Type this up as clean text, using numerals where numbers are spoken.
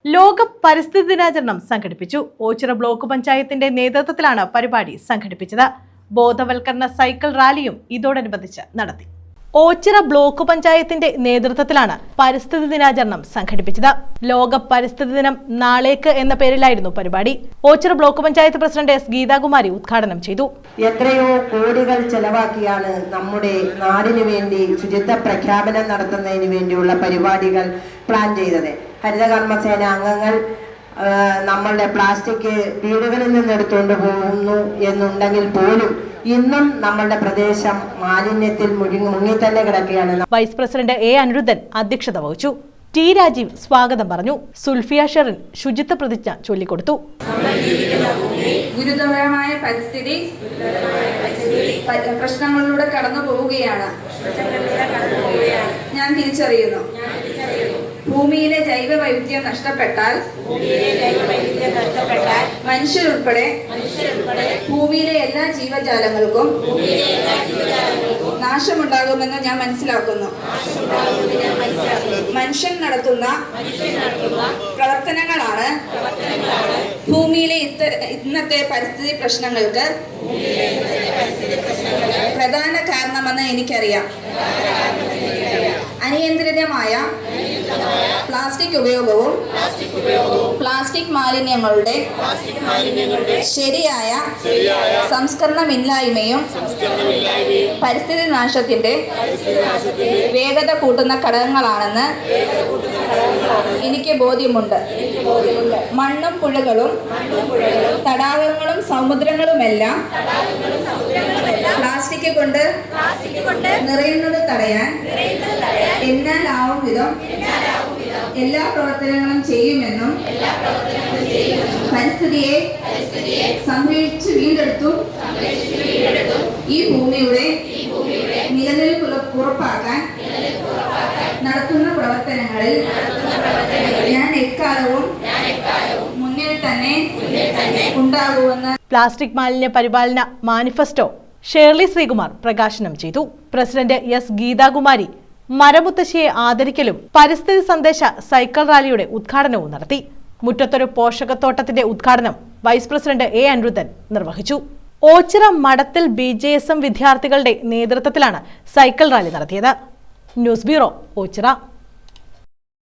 ലോക പരിസ്ഥിതി ദിനാചരണം സംഘടിപ്പിച്ചു. ഓച്ചിറ ബ്ലോക്ക് പഞ്ചായത്തിന്റെ നേതൃത്വത്തിലാണ് പരിപാടി സംഘടിപ്പിച്ചത്. ബോധവൽക്കരണ സൈക്കിൾ റാലിയും ഇതോടനുബന്ധിച്ച് നടത്തി. ഓച്ചിറ ബ്ലോക്ക് പഞ്ചായത്തിന്റെ നേതൃത്വത്തിലാണ് പരിസ്ഥിതി ദിനാചരണം സംഘടിപ്പിച്ചത്. ലോക പരിസ്ഥിതി ദിനം നാളേക്ക് എന്ന പേരിലായിരുന്നു പരിപാടി. Ochira block panchayat president S Geethakumari ഉദ്ഘാടനം ചെയ്തു. എത്രയോ കോടികൾ ചെലവാക്കിയാണ് നമ്മുടെ നാടിനു വേണ്ടി ശുചിത്വ പ്രഖ്യാപനം നടത്തുന്നതിന് വേണ്ടിയുള്ള പരിപാടികൾ പ്ലാൻ ചെയ്തത്. ഹരിതകർമ്മസേന അംഗങ്ങൾ നമ്മളുടെ പ്ലാസ്റ്റിക് വീടുകളിൽ നിന്ന് എടുത്തുകൊണ്ട് പോകുന്നു എന്നുണ്ടെങ്കിൽ പോലും ഇന്നും നമ്മളുടെ പ്രദേശം മാലിന്യത്തിൽ മുങ്ങി തന്നെ കിടക്കുകയാണ്. വൈസ് പ്രസിഡന്റ് എ അനിരുദ്ധൻ അധ്യക്ഷത വഹിച്ചു. ടി രാജീവ് സ്വാഗതം പറഞ്ഞു. സുൽഫിയ ഷെറിൻ ശുചിത്വ പ്രതിജ്ഞ ചൊല്ലിക്കൊടുത്തു. ഗുരുതരമായ പരിസ്ഥിതി പ്രശ്നങ്ങളിലൂടെ കടന്നു പോവുകയാണ്. ഞാൻ തിരിച്ചറിയുന്നു. ഭൂമിയിലെ ജൈവ വൈവിധ്യം നഷ്ടപ്പെട്ടാൽ മനുഷ്യരുൾപ്പെടെ ഭൂമിയിലെ എല്ലാ ജീവജാലങ്ങൾക്കും നാശമുണ്ടാകുമെന്ന് ഞാൻ മനസ്സിലാക്കുന്നു. മനുഷ്യൻ നടത്തുന്ന പ്രവർത്തനങ്ങളാണ് ഭൂമിയിലെ ഇന്നത്തെ പരിസ്ഥിതി പ്രശ്നങ്ങൾക്ക് പ്രധാന കാരണമെന്ന് എനിക്കറിയാം. അനിയന്ത്രിതമായ പ്ലാസ്റ്റിക് ഉപയോഗവും പ്ലാസ്റ്റിക് മാലിന്യങ്ങളുടെ ശരിയായ സംസ്കരണമില്ലായ്മയും പരിസ്ഥിതി നാശത്തിന്റെ വേഗത കൂട്ടുന്ന ഘടകങ്ങളാണെന്ന് എനിക്ക് ബോധ്യമുണ്ട്. മണ്ണും പുഴകളും തടാകങ്ങളും സമുദ്രങ്ങളുമെല്ലാം പ്ലാസ്റ്റിക് കൊണ്ട് നിറയുന്നത് തടയാൻ എന്നാലാവും വിധം എല്ലാ പ്രവർത്തനങ്ങളും ചെയ്യുമെന്നും പരിസ്ഥിതിയെ സംരക്ഷിച്ച് വീണ്ടെടുത്തും ഈ ഭൂമിയുടെ നിലനിൽപ്പ് ഉറപ്പാക്കാൻ നടത്തുന്ന പ്രവർത്തനങ്ങളിൽ ഞാൻ എക്കാലവും മുന്നിൽ തന്നെ ഉണ്ടാകുമെന്ന് പ്ലാസ്റ്റിക് മാലിന്യ പരിപാലന മാനിഫെസ്റ്റോ ഷേർലി ശ്രീകുമാർ പ്രകാശനം ചെയ്തു. പ്രസിഡന്റ് എസ് ഗീതാകുമാരി മരമുത്തശ്ശിയെ ആദരിക്കലും പരിസ്ഥിതി സന്ദേശ സൈക്കിൾ റാലിയുടെ ഉദ്ഘാടനവും നടത്തി. മുറ്റത്തൊരു പോഷകത്തോട്ടത്തിന്റെ ഉദ്ഘാടനം വൈസ് പ്രസിഡന്റ് എ അനിരുദ്ധൻ നിർവഹിച്ചു. ഓച്ചിറ മഠത്തിൽ BJSM വിദ്യാർത്ഥികളുടെ നേതൃത്വത്തിലാണ് സൈക്കിൾ റാലി നടത്തിയത്. News bureau, Ochira.